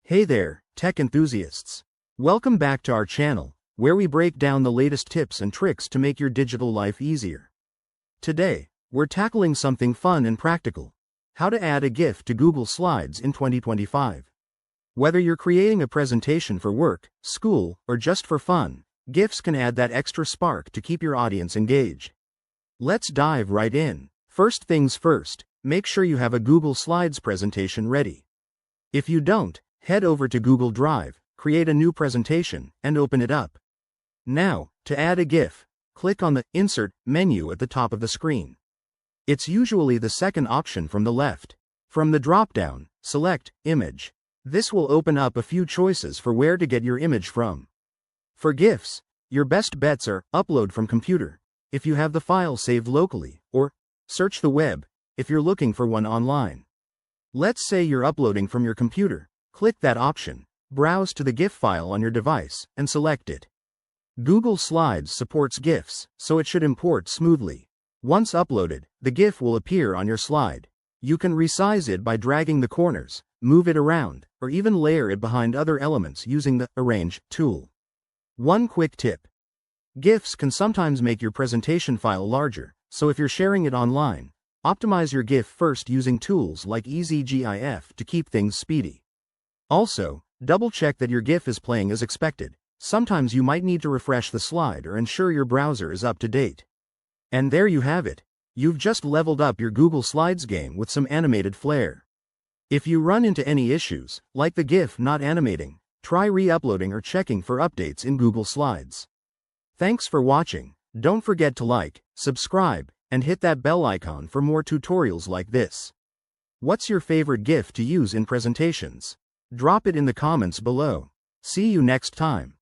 Hey there, tech enthusiasts. Welcome back to our channel, where we break down the latest tips and tricks to make your digital life easier. Today, we're tackling something fun and practical: how to add a GIF to Google Slides in 2025. Whether you're creating a presentation for work, school, or just for fun, GIFs can add that extra spark to keep your audience engaged. Let's dive right in. First things first, make sure you have a Google Slides presentation ready. If you don't, head over to Google Drive, create a new presentation, and open it up. Now, to add a GIF, click on the Insert menu at the top of the screen. It's usually the second option from the left. From the drop-down, select Image. This will open up a few choices for where to get your image from. For GIFs, your best bets are upload from computer, if you have the file saved locally, or search the web, if you're looking for one online. Let's say you're uploading from your computer. Click that option, browse to the GIF file on your device, and select it. Google Slides supports GIFs, so it should import smoothly. Once uploaded, the GIF will appear on your slide. You can resize it by dragging the corners, move it around, or even layer it behind other elements using the Arrange tool. One quick tip: GIFs can sometimes make your presentation file larger, so if you're sharing it online, optimize your GIF first using tools like Easy GIF to keep things speedy. Also, double-check that your GIF is playing as expected. Sometimes you might need to refresh the slide or ensure your browser is up to date. And there you have it. You've just leveled up your Google Slides game with some animated flair. If you run into any issues, like the GIF not animating, try re-uploading or checking for updates in Google Slides. Thanks for watching. Don't forget to like, subscribe, and hit that bell icon for more tutorials like this. What's your favorite GIF to use in presentations? Drop it in the comments below. See you next time.